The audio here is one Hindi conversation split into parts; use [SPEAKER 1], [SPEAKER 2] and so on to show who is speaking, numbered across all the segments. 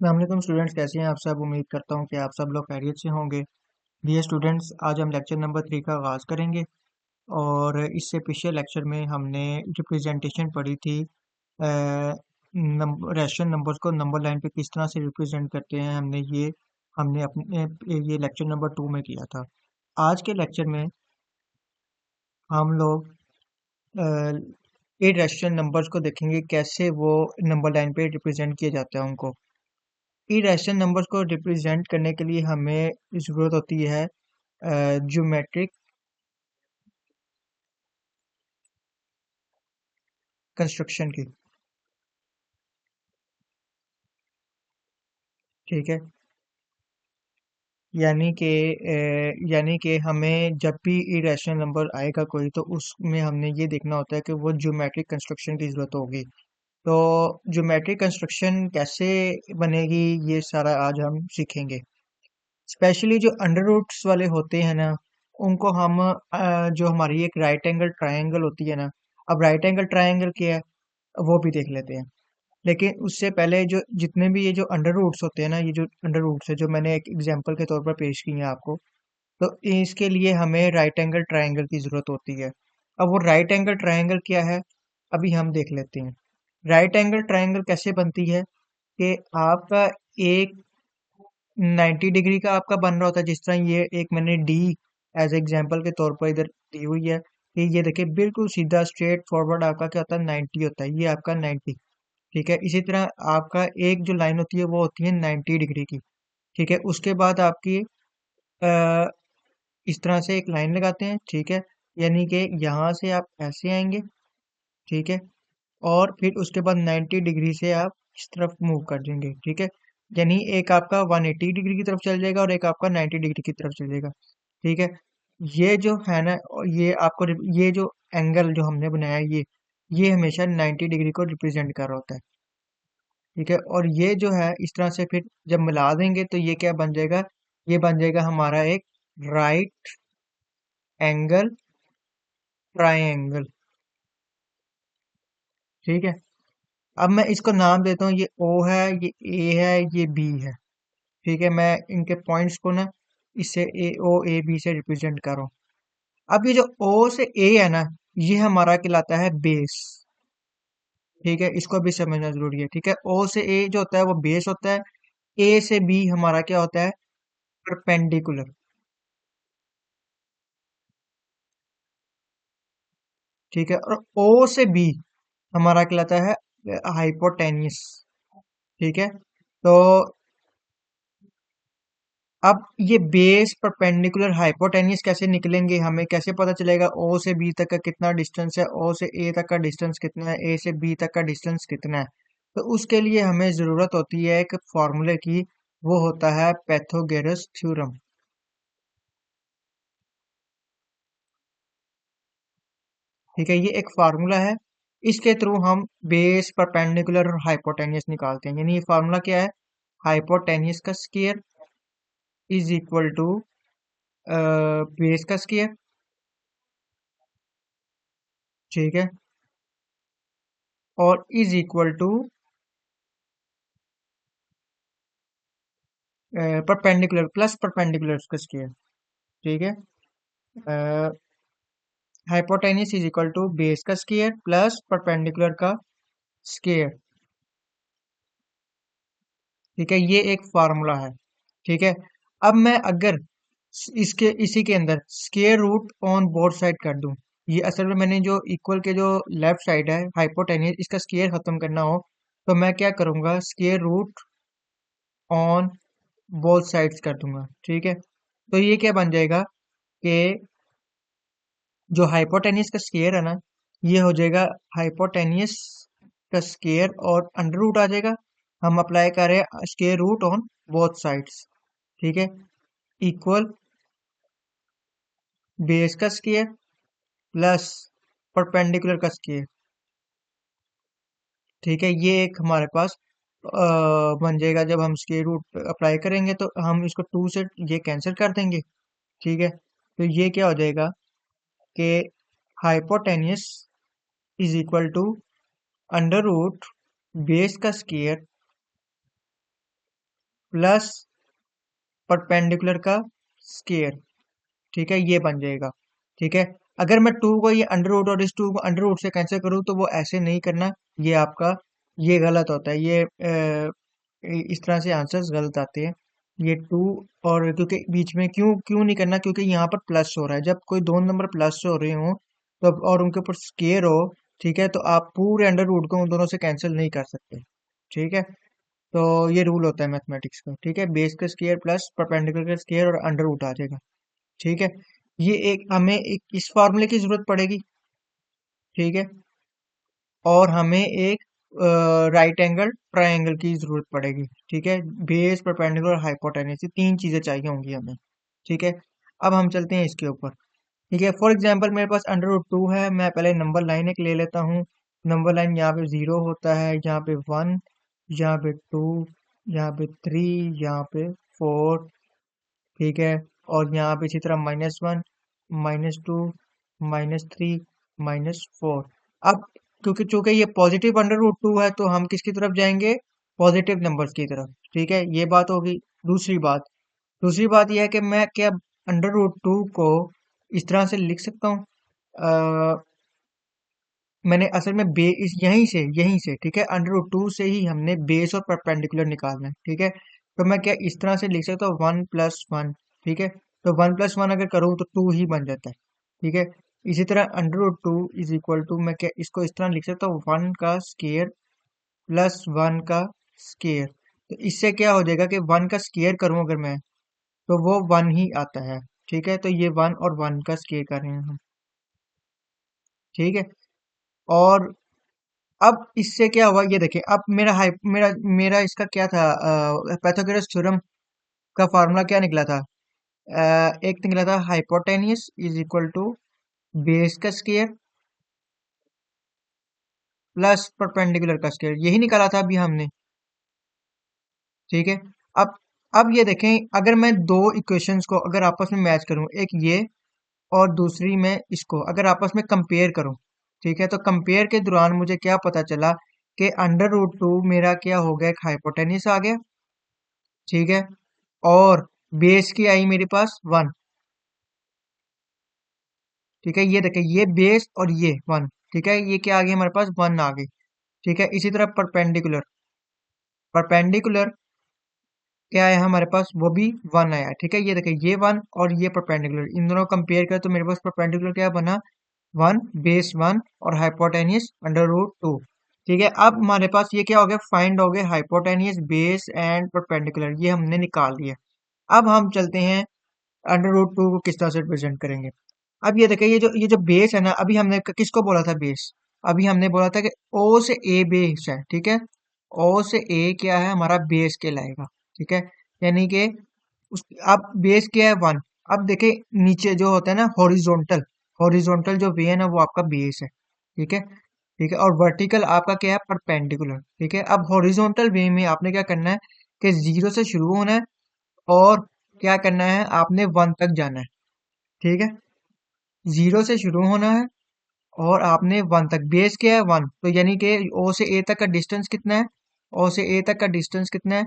[SPEAKER 1] अस्सलाम स्टूडेंट्स, कैसे हैं आप सब। उम्मीद करता हूं कि आप सब लोग खैरियत से होंगे। डियर स्टूडेंट्स, आज हम लेक्चर नंबर 3 का आगाज़ करेंगे। और इससे पिछले लेक्चर में हमने रिप्रेजेंटेशन पढ़ी थी। रेशनल नंबर्स को नंबर लाइन पे किस तरह से रिप्रेजेंट करते हैं, हमने अपने ये लेक्चर नंबर 2 में किया था। आज के लेक्चर में हम लोग इरेशनल नंबर्स को देखेंगे, कैसे वो नंबर लाइन पे रिप्रेजेंट किया जाता है उनको। इरेशनल नंबर्स को रिप्रेजेंट करने के लिए हमें ज़रूरत होती है ज्योमेट्रिक कंस्ट्रक्शन की। ठीक है। यानी कि हमें जब भी इरेशनल नंबर आएगा कोई, तो उसमें हमने ये देखना होता है कि वो ज्योमेट्रिक कंस्ट्रक्शन की ज़रूरत होगी। तो ज्योमेट्रिक कंस्ट्रक्शन कैसे बनेगी, ये सारा आज हम सीखेंगे। स्पेशली जो अंडर रूट्स वाले होते हैं ना, उनको हम जो हमारी एक राइट एंगल ट्रायंगल होती है ना, अब राइट एंगल ट्रायंगल क्या है वो भी देख लेते हैं। लेकिन उससे पहले जो जितने भी ये जो अंडर रूट्स होते हैं ना, ये जो अंडर रूट्स है जो मैंने एक एग्जांपल के तौर पर पेश किए हैं आपको, तो इसके लिए हमें राइट एंगल ट्रायंगल की जरूरत होती है। अब वो राइट एंगल ट्रायंगल क्या है, अभी हम देख लेते हैं। राइट एंगल ट्रायंगल कैसे बनती है कि आपका एक 90 डिग्री का आपका बन रहा होता है। जिस तरह ये एक मैंने डी एज एग्जांपल के तौर पर इधर दी हुई है कि ये देखिए बिल्कुल सीधा स्ट्रेट फॉरवर्ड आपका क्या होता है, 90 होता है। ये आपका 90। ठीक है। इसी तरह आपका एक जो लाइन होती है वो होती है 90 डिग्री की। ठीक है। उसके बाद आपकी आ, इस तरह से एक लाइन लगाते हैं। ठीक है। यानी कि यहाँ से आप ऐसे आएंगे। ठीक है। और फिर उसके बाद 90 डिग्री से आप इस तरफ मूव कर देंगे। ठीक है। यानी एक आपका 180 डिग्री की तरफ चल जाएगा और एक आपका 90 डिग्री की तरफ चल जाएगा। ठीक है। ये जो है ना, ये आपको ये जो एंगल जो हमने बनाया है, ये हमेशा 90 डिग्री को रिप्रेजेंट कर रहा होता है। ठीक है। और ये जो है इस तरह से फिर जब मिला देंगे तो ये क्या बन जाएगा, ये बन जाएगा हमारा एक राइट एंगल ट्रायंगल। ठीक है। अब मैं इसको नाम देता हूँ, ये ओ है, ये ए है, ये बी है। ठीक है। मैं इनके पॉइंट्स को ना इससे ए ओ ए बी से रिप्रेजेंट कर रहा हूँ। अब ये जो ओ से ए है ना, ये हमारा कहलाता है बेस। ठीक है। इसको भी समझना जरूरी है। ठीक है। ओ से ए जो होता है वो बेस होता है। ए से बी हमारा क्या होता है, परपेंडिकुलर। ठीक है। और ओ से बी हमारा कहलाता है हाइपोटेन्यूस। ठीक है। तो अब ये बेस परपेंडिकुलर हाइपोटेन्यूस कैसे निकलेंगे, हमें कैसे पता चलेगा ओ से बी तक का कितना डिस्टेंस है, ओ से ए तक का डिस्टेंस कितना है, ए से बी तक का डिस्टेंस कितना है। तो उसके लिए हमें जरूरत होती है एक फॉर्मूले की। वो होता है पैथोगेरस थ्योरम। ठीक है। ये एक फार्मूला है। इसके थ्रू हम बेस परपेंडिकुलर और हाइपोटेन्यूस निकालते हैं। यानी ये फार्मूला क्या है, हाइपोटेन्यूस का square is equal to base का स्क्वायर। ठीक है। और is equal to perpendicular plus perpendicular का स्क्वायर। ठीक है। Hypotenuse is equal to base का स्क्वायर प्लस परपेंडिकुलर का स्क्वायर। ठीक है। ये एक फार्मूला है। ठीक है। अब मैं अगर इसके इसी के अंदर square root on both side कर दूं, ये असल में मैंने जो इक्वल के जो लेफ्ट साइड है हाइपोटेन्यूस, इसका स्क्वायर खत्म करना हो, तो मैं क्या करूंगा, square root on both sides कर दूंगा। ठीक है। तो ये क्या बन जाएगा कि जो हाइपोटेन्यूस का स्क्वायर है ना, ये हो जाएगा हाइपोटेन्यूस का स्क्वायर और अंडर रूट आ जाएगा। हम अप्लाई कर रहे हैं square root on both sides. ठीक है। इक्वल बेस का स्क्वायर प्लस परपेंडिकुलर का स्क्वायर। ठीक है। ये एक हमारे पास बन जाएगा। जब हम स्क्वायर रूट अप्लाई करेंगे तो हम इसको टू से ये कैंसिल कर देंगे। ठीक है। तो ये क्या हो जाएगा कि hypotenuse is equal to under root base का स्क्वायर प्लस परपेंडिकुलर का स्केयर, ठीक है, ये बन जाएगा। ठीक है, अगर मैं टू को ये अंडर रूट और इस टू को अंडर रूट से कैंसिल करूँ तो वो ऐसे नहीं करना, ये आपका ये गलत होता है, ये इस तरह से आंसर्स गलत आते हैं। ये टू और क्योंकि बीच में क्यों क्यों नहीं करना, क्योंकि यहाँ पर प्लस हो रहा है, जब कोई दो नंबर प्लस हो रहे हो तो और उनके ऊपर स्केयर हो, ठीक है, तो आप पूरे अंडर रूट को उन दोनों से कैंसिल नहीं कर सकते। ठीक है, तो ये रूल होता है मैथमेटिक्स का। ठीक है, बेस का स्केयर प्लस परपेंडिकुलर का स्केयर और अंडर रूट आ जाएगा। ठीक है, ये एक हमें एक इस फॉर्मूले की जरूरत पड़ेगी। ठीक है, और हमें एक राइट एंगल ट्रायंगल की जरूरत पड़ेगी। ठीक है, बेस परपेंडिकुलर और हाइपोटेन्यूज, ये तीन चीजें चाहिए होंगी हमें। ठीक है, अब हम चलते हैं इसके ऊपर। ठीक है, फॉर एग्जांपल मेरे पास अंडर रूट टू है, मैं पहले नंबर लाइन एक ले लेता हूँ। नंबर लाइन यहाँ पे जीरो होता है, यहाँ पे वन, यहाँ पे टू, यहाँ पे थ्री, यहाँ पे फोर। ठीक है, और यहाँ पे इसी तरह minus one, minus two, minus three, minus four. अब क्योंकि चूंकि ये पॉजिटिव अंडर रूट टू है तो हम किसकी तरफ जाएंगे, पॉजिटिव नंबर्स की तरफ। ठीक है, ये बात होगी। दूसरी बात यह है कि मैं क्या अंडर रूट टू को इस तरह से लिख सकता हूँ। मैंने असल में बे इस यहीं से ठीक है, अंडर रूट टू से ही हमने बेस और परपेंडिकुलर निकालना है। ठीक है, तो मैं क्या इस तरह से लिख सकता हूँ, वन प्लस वन। ठीक है, तो वन प्लस वन अगर करूँ तो टू ही बन जाता है। ठीक है, इसी तरह under root two is equal to, मैं क्या इसको इस तरह लिख सकता हूँ, वन का स्केयर प्लस वन का स्केयर। तो इससे क्या हो जाएगा कि वन का स्केयर करूँ अगर मैं, तो वो वन ही आता है। ठीक है, तो ये वन और वन का स्केयर कर रहे हैं हम। ठीक है, और अब इससे क्या हुआ ये देखिए, अब मेरा मेरा इसका क्या था, पाइथागोरस थ्योरम का फॉर्मूला क्या निकला था। एक निकला था hypotenuse is equal to base का स्केयर प्लस परपेंडिकुलर का स्केयर, यही निकाला था अभी हमने। ठीक है, अब अब ये देखें, अगर मैं दो इक्वेशंस को अगर आपस में मैच करूं, एक ये और दूसरी मैं इसको अगर आपस में कंपेयर करूं, ठीक है, तो कंपेयर के दौरान मुझे क्या पता चला कि अंडर रूट टू मेरा क्या हो गया, एक हाइपोटेनियस आ गया। ठीक है, और बेस की आई मेरे पास वन। ठीक है, ये देखिए, ये बेस और ये वन। ठीक है, ये क्या आ गया हमारे पास, वन आ गई। ठीक है, इसी तरह परपेंडिकुलर, परपेंडिकुलर क्या है हमारे पास, वो भी वन आया। ठीक है, ये देखिए, ये वन और ये परपेंडिकुलर, इन दोनों को कंपेयर करें तो मेरे पास परपेंडिकुलर क्या बना, वन, बेस वन और हाइपोटेनियस अंडर रूट टू। ठीक है, अब हमारे पास ये क्या हो गया, फाइंड हो गया हाइपोटेनियस, बेस एंड परपेंडिकुलर, ये हमने निकाल लिया। अब हम चलते हैं अंडर रूट टू को किस तरह से रिप्रेजेंट करेंगे। अब ये देखिए, ये जो बेस है ना, अभी हमने किसको बोला था बेस, अभी हमने बोला था कि ओ से ए बेस है। ठीक है, ओ से ए क्या है हमारा, बेस कहलाएगा। ठीक है, यानी कि उस, अब बेस क्या है, वन। अब देखे नीचे जो होता है ना हॉरिजॉन्टल, हॉरिजॉन्टल जो वे है ना वो आपका बेस है। ठीक है, ठीक है, और वर्टिकल आपका क्या है, परपेंडिकुलर। ठीक है, अब हॉरिजॉन्टल वे में आपने क्या करना है कि जीरो से शुरू होना है और क्या करना है, आपने वन तक जाना है। ठीक है, जीरो से शुरू होना है और आपने वन तक, बेस क्या है, वन, तो यानी कि ओ से ए तक का डिस्टेंस कितना है, ओ से ए तक का डिस्टेंस कितना है,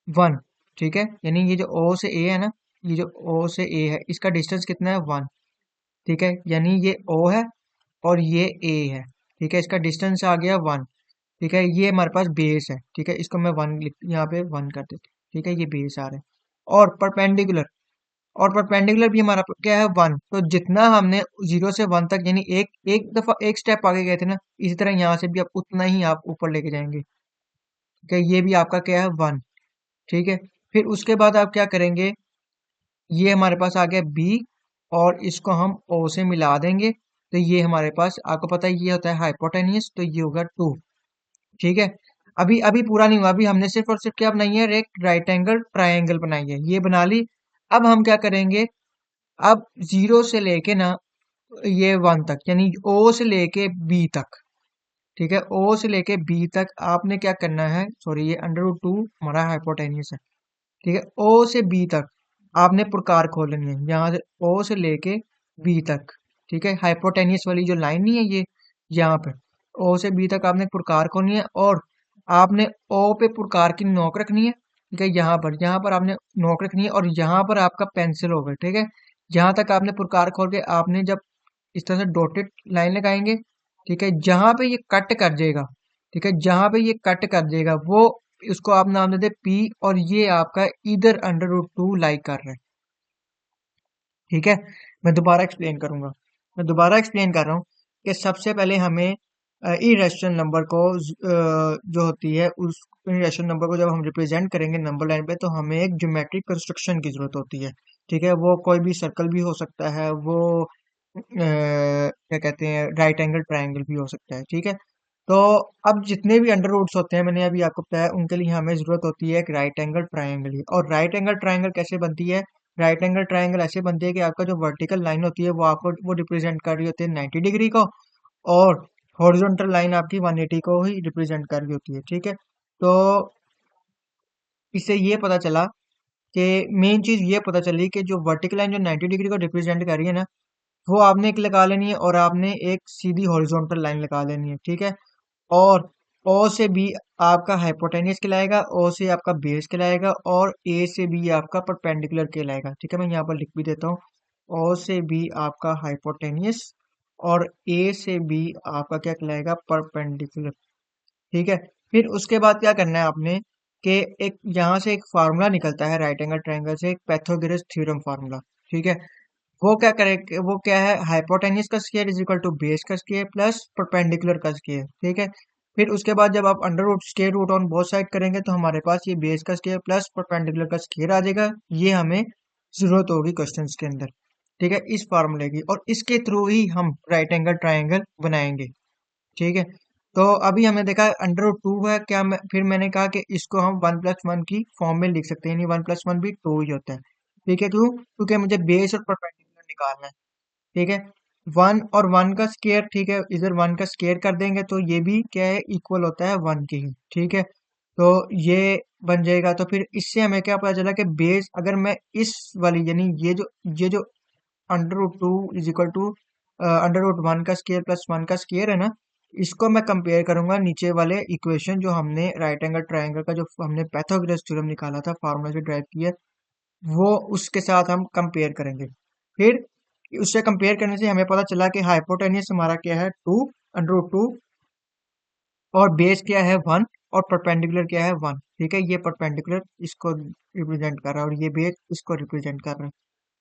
[SPEAKER 1] वन। ठीक है, यानी ये जो ओ से ए है ना, ये जो ओ से ए है इसका डिस्टेंस कितना है, वन। ठीक है, यानी ये ओ है और ये ए है। ठीक है, इसका डिस्टेंस आ गया वन। ठीक है, ये हमारे पास बेस है। ठीक है, इसको मैं वन यहाँ पे वन कर देती हूँ। ठीक है, ये बेस आ रहा है, और परपेंडिकुलर, और परपेंडिकुलर भी हमारा क्या है, वन। तो जितना हमने जीरो से वन तक यानी एक एक दफा एक स्टेप आगे गए थे ना, इसी तरह यहाँ से भी आप उतना ही आप ऊपर लेके जाएंगे। ठीक है, ये भी आपका क्या है, वन। ठीक है, फिर उसके बाद आप क्या करेंगे, ये हमारे पास आ गया बी और इसको हम ओ से मिला देंगे, तो ये हमारे पास आपको पता है ये होता है हाइपोटेनियस, तो ये होगा टू। ठीक है, अभी अभी पूरा नहीं हुआ, अभी हमने सिर्फ और सिर्फ क्या बनाई है, एक राइट एंगल ट्राइंगल बनाई है, ये बना ली। अब हम क्या करेंगे, अब जीरो से लेके ना ये वन तक यानी ओ से लेके बी तक। ठीक है, ओ से लेके बी तक आपने क्या करना है, सॉरी ये अंडर रूट टू हमारा हाइपोटेनियस है। ठीक है, ओ से बी तक आपने प्रकार खोलनी है, यहाँ से ओ से लेके बी तक। ठीक है, हाइपोटेनियस वाली जो लाइन नहीं है ये, यहाँ पे ओ से बी तक आपने प्रकार खोलनी है और आपने ओ पे प्रकार की नोक रखनी है। ठीक है, यहाँ पर आपने नोक रखनी है और यहाँ पर आपका पेंसिल होगा। ठीक है, जहां तक आपने पुरकार खोल के आपने जब इस तरह से डॉटेड लाइन लगाएंगे, ठीक है, जहां पे ये कट कर जाएगा, ठीक है, जहां पे ये कट कर जाएगा वो उसको आप नाम दे दे पी, और ये आपका इधर अंडर रूट 2 लाई कर रहा है। ठीक है, मैं दोबारा एक्सप्लेन करूंगा। मैं दोबारा एक्सप्लेन कर रहा हूँ कि सबसे पहले हमें इरेशनल नंबर को जो होती है उस इरेशनल नंबर को जब हम रिप्रेजेंट करेंगे नंबर लाइन पे, तो हमें एक ज्योमेट्रिक कंस्ट्रक्शन की जरूरत होती है। ठीक है, वो कोई भी सर्कल भी हो सकता है, वो क्या कहते हैं, राइट एंगल ट्रायंगल भी हो सकता है। ठीक है, तो अब जितने भी अंडर रूट्स होते हैं, मैंने अभी आपको बताया, उनके लिए हमें जरूरत होती है एक राइट एंगल ट्रायंगल की। और राइट एंगल ट्रायंगल कैसे बनती है? राइट एंगल ट्रायंगल ऐसे बनती है कि आपका जो वर्टिकल लाइन होती है वो आपको वो रिप्रेजेंट कर रही होती है 90 डिग्री को, और हॉरिजॉन्टल लाइन आपकी 180 को ही रिप्रेजेंट कर रही होती है। ठीक है, तो इससे ये पता चला कि मेन चीज ये पता चली कि जो वर्टिकल लाइन जो 90 डिग्री को रिप्रेजेंट कर रही है ना, वो आपने एक लगा लेनी है और आपने एक सीधी हॉरिजॉन्टल लाइन लगा लेनी है। ठीक है, और ओ से बी आपका हाइपोटेनियस कहलाएगा, ओ से आपका बेस कहलाएगा, और ए से बी आपका परपेंडिकुलर कहलाएगा। ठीक है, मैं यहाँ पर लिख भी देता हूँ, ओ से बी आपका हाइपोटेनियस और ए से बी आपका क्या कहलाएगा, परपेंडिकुलर। ठीक है, फिर उसके बाद क्या करना है आपने कि एक यहाँ से एक फार्मूला निकलता है राइट एंगल ट्रायंगल से, एक पैथागोरस थ्योरम फार्मूला। ठीक है, वो क्या करे, वो क्या है, हाइपोटेन्यूस का square is equal to base का स्क्वायर प्लस परपेंडिकुलर का स्क्वायर। ठीक है, फिर उसके बाद जब आप under root square root on both side करेंगे तो हमारे पास ये बेस का स्क्वायर प्लस परपेंडिकुलर का स्क्वायर आ जाएगा। ये हमें जरूरत होगी क्वेश्चंस के अंदर। ठीक है, इस फार्मूले की, और इसके थ्रू ही हम राइट एंगल ट्रायंगल बनाएंगे। ठीक है, तो अभी हमने देखा अंडर रूट 2 है क्या, फिर मैंने कहा कि इसको हम 1+1 की फॉर्म में लिख सकते हैं, यानी 1+1 भी 2 ही होता है। ठीक है, क्यों? क्योंकि मुझे बेस और परपेंडिकुलर निकालना है। ठीक है, 1 और 1 का स्केयर, ठीक है, इधर 1 का स्केयर कर देंगे तो ये भी क्या है, इक्वल होता है 1 के ही। ठीक है, तो ये बन जाएगा। तो फिर इससे हमें क्या पता चला कि बेस, अगर मैं इस वाली यानी ये जो under root 2 is equal to under root 1 का स्केयर प्लस 1 का स्केयर है ना, इसको मैं कंपेयर करूंगा नीचे वाले इक्वेशन जो हमने राइट एंगल ट्रायंगल का जो हमने पैथागोरस थ्योरम निकाला था, फार्मूला से ड्राइव किया, वो उसके साथ हम कंपेयर करेंगे। फिर उससे कंपेयर करने से हमें पता चला कि हाइपोटेनियस हमारा क्या है, 2 अंडर रूट 2, और बेस क्या है, 1, और परपेंडिकुलर क्या है, 1। ठीक है, ये परपेंडिकुलर इसको रिप्रेजेंट कर रहा है और ये बेस इसको रिप्रेजेंट कर रहा है।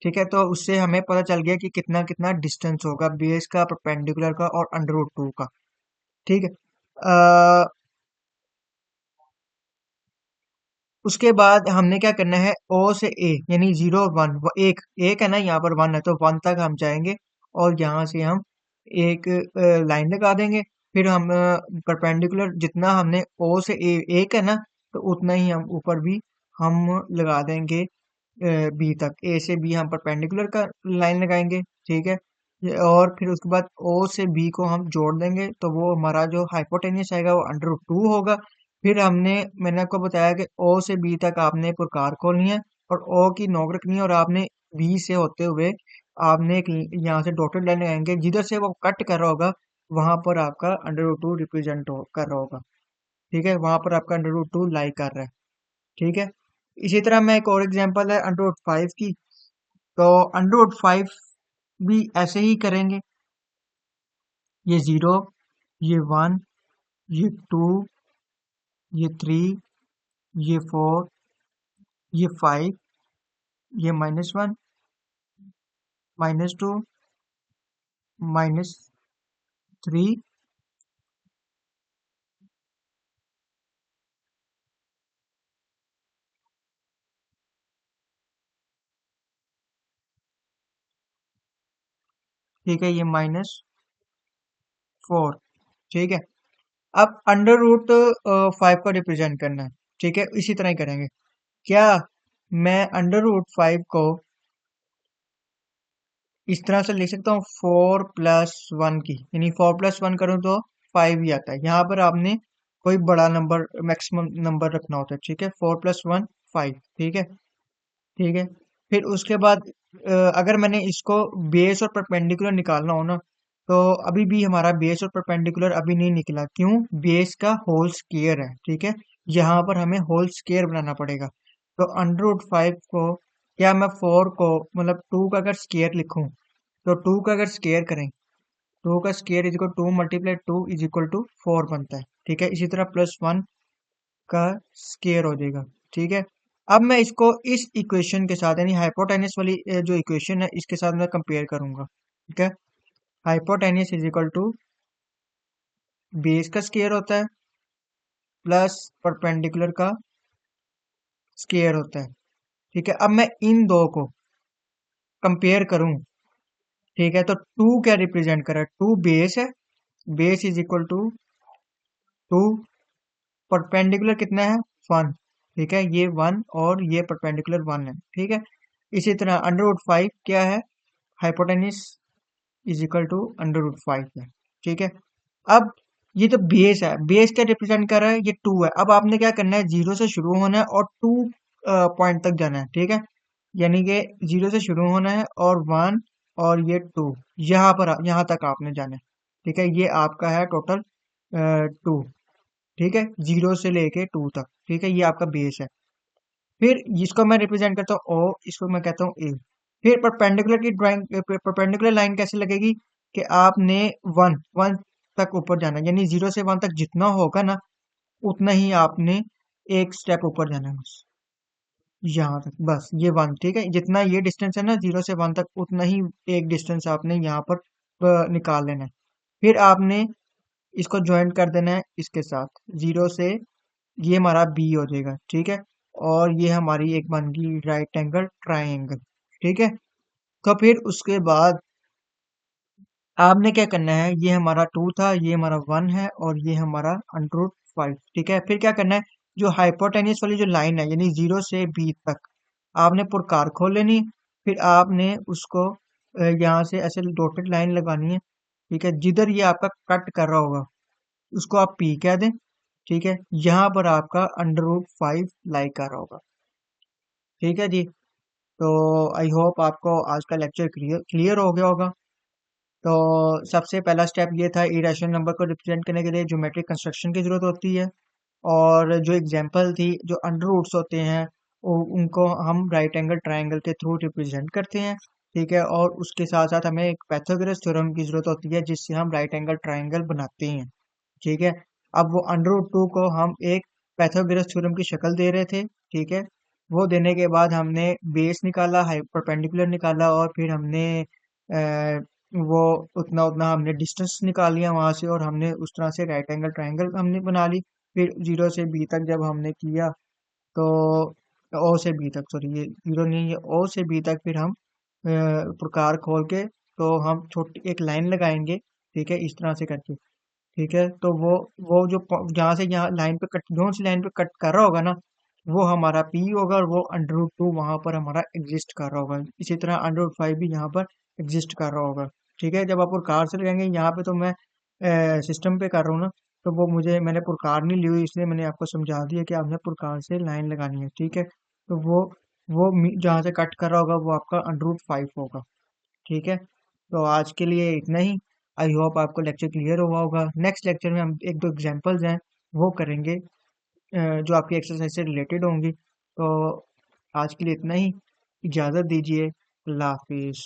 [SPEAKER 1] ठीक है, तो उससे हमें पता चल गया कि कितना कितना डिस्टेंस होगा बेस का, परपेंडिकुलर का और अंडर रूट 2 का। ठीक है, उसके बाद हमने क्या करना है, ओ से ए यानी 0 1, एक एक है ना, यहाँ पर 1 है तो 1 तक हम जाएंगे, और यहाँ से हम एक लाइन लगा देंगे। फिर हम परपेंडिकुलर जितना हमने ओ से ए एक है ना, तो उतना ही हम ऊपर भी हम लगा देंगे बी तक। ए से बी हम परपेंडिकुलर का लाइन लगाएंगे। ठीक है, और फिर उसके बाद ओ से बी को हम जोड़ देंगे, तो वो हमारा जो हाइपोटेन्यूस आएगा वो अंडर रूट 2 होगा। फिर मैंने आपको बताया कि ओ से बी तक आपने प्रकार खोलनी है और ओ की नोक रखनी है, और आपने बी से होते हुए आपने एक यहाँ से डॉटेड लाइन लगाएंगे, जिधर से वो कट कर रहा होगा वहां पर आपका अंडर रूट 2 रिप्रेजेंट कर रहा होगा। ठीक है, वहां पर आपका अंडर रूट 2 लाई कर रहा है। ठीक है, इसी तरह मैं एक और एग्जांपल है अंडर रूट 5 की, तो अंडर रूट 5 भी ऐसे ही करेंगे। ये 0, ये 1, ये 2, ये 3, ये 4, ये 5, ये -1, -2, -3। ठीक है, ये -4। ठीक है, अब अंडर रूट 5 को रिप्रेजेंट करना है। ठीक है, इसी तरह ही करेंगे। क्या मैं अंडर रूट 5 को इस तरह से लिख सकता हूँ, 4+1 की, यानी 4+1 करूँ तो 5 ही आता है। यहाँ पर आपने कोई बड़ा नंबर, मैक्सिमम नंबर रखना होता है। ठीक है, 4+1 5। ठीक है, ठीक है, फिर उसके बाद अगर मैंने इसको बेस और परपेंडिकुलर निकालना हो ना, तो अभी भी हमारा बेस और परपेंडिकुलर अभी नहीं निकला। क्यों? बेस का होल स्क्वायर है। ठीक है, यहाँ पर हमें होल स्क्वायर बनाना पड़ेगा। तो अंडर रूट 5 को, क्या मैं 4 को मतलब 2 का अगर स्क्वायर लिखूं, तो 2 का अगर स्क्वायर करें, 2 का square is equal 2 multiply 2 is equal to 4 बनता है। ठीक है, इसी तरह +1 का स्क्वायर हो जाएगा। ठीक है, अब मैं इसको इस इक्वेशन के साथ यानी हाइपोटेनस वाली जो इक्वेशन है इसके साथ मैं कंपेयर करूंगा। ठीक है, hypotenuse is equal to base का स्क्वायर होता है प्लस परपेंडिकुलर का स्क्वायर होता है। ठीक है, अब मैं इन दो को कंपेयर करूं। ठीक है, तो 2 क्या रिप्रेजेंट कर रहा है, 2 बेस है, base is equal to 2, perpendicular कितना है 1। ठीक है, ये 1 और ये परपेंडिकुलर 1 है। ठीक है, इसी तरह अंडर रूट 5 क्या है, hypotenuse is equal to under root 5 है। ठीक है, अब ये तो बेस है, बेस क्या रिप्रेजेंट कर रहा है, ये 2 है। अब आपने क्या करना है, 0 से शुरू होना है और 2 पॉइंट तक जाना है। ठीक है, यानी कि 0 से शुरू होना है और 1 और ये 2, यहाँ तक आपने जाना है। ठीक है, ये आपका है टोटल 2। ठीक है, 0 से लेके 2 तक। ठीक है, ये आपका बेस है। फिर इसको मैं रिप्रेजेंट करता हूँ ओ, इसको मैं कहता हूँ ए। फिर परपेंडिकुलर की ड्राइंग, परपेंडिकुलर लाइन कैसे लगेगी कि आपने 1 तक ऊपर जाना है, यानी 0 से 1 तक जितना होगा ना उतना ही आपने एक स्टेप ऊपर जाना है, बस यहाँ तक, बस ये 1। ठीक है, जितना ये डिस्टेंस है ना 0 से 1 तक, उतना ही एक डिस्टेंस आपने यहाँ पर निकाल लेना है। फिर आपने इसको ज्वाइन कर देना है इसके साथ 0 से, ये हमारा बी हो जाएगा। ठीक है, और ये हमारी एक बन गई राइट एंगल ट्राइंगल। ठीक है, तो फिर उसके बाद आपने क्या करना है, ये हमारा 2 था, ये हमारा 1 है और ये हमारा अंडर रूट 5। ठीक है, फिर क्या करना है, जो हाइपोटेनियस वाली जो लाइन है यानी 0 से बी तक आपने पुरकार खोल लेनी है। फिर आपने उसको यहाँ से ऐसे डॉटेड लाइन लगानी है। ठीक है, जिधर ये आपका कट कर रहा होगा उसको आप पी कह दें। ठीक है, यहाँ पर आपका अंडर रूट 5 लाई कर रहा होगा। ठीक है जी, तो आई होप आपको आज का लेक्चर क्लियर क्लियर हो गया होगा। तो सबसे पहला स्टेप ये था, इरेशनल नंबर को रिप्रेजेंट करने के लिए ज्योमेट्रिक कंस्ट्रक्शन की जरूरत होती है। और जो एग्जांपल थी, जो अंडर रूट्स होते हैं उनको हम राइट एंगल ट्रायंगल के थ्रू रिप्रेजेंट करते हैं। ठीक है, और उसके साथ साथ हमें एक पैथागोरस थ्योरम की जरूरत होती है जिससे हम राइट एंगल ट्रायंगल बनाते हैं। ठीक है, अब वो अंडर रूट 2 को हम एक पैथागोरस थ्योरम की शक्ल दे रहे थे। ठीक है, वो देने के बाद हमने बेस निकाला, परपेंडिकुलर निकाला और फिर हमने वो उतना उतना हमने डिस्टेंस निकाल लिया वहां से और हमने उस तरह से राइट एंगल ट्रायंगल हमने बना ली। फिर 0 से बी तक जब हमने किया, तो ओ से बी तक, सॉरी ये 0 नहीं, ये ओ से बी तक फिर हम प्रकार खोल के तो हम छोटी एक लाइन लगाएंगे। ठीक है, इस तरह से करके। ठीक है, तो वो जो जहाँ से यहाँ लाइन पे कट, जो सी लाइन पे कट कर रहा होगा ना, वो हमारा पी होगा और वो अंडर रूट 2 वहां पर हमारा एग्जिस्ट कर रहा होगा। इसी तरह अंडर रूट 5 भी यहाँ पर एग्जिस्ट कर रहा होगा। ठीक है, जब आप पुरकार से लगाएंगे, यहाँ पे तो मैं सिस्टम पे कर रहा हूँ ना, तो वो मैंने पुरकार नहीं ली हुई, इसलिए मैंने आपको समझा दिया कि आपने पुरकार से लाइन लगानी है। ठीक है, तो वो जहाँ से कट कर रहा होगा वो आपका अंडर रूट 5 होगा। ठीक है, तो आज के लिए इतना ही। आई होप आपको लेक्चर क्लियर हुआ होगा। नेक्स्ट लेक्चर में हम एक दो एग्जांपल्स हैं वो करेंगे, जो आपकी एक्सरसाइज से रिलेटेड होंगी। तो आज के लिए इतना ही, इजाज़त दीजिए, अल्लाह हाफिज़।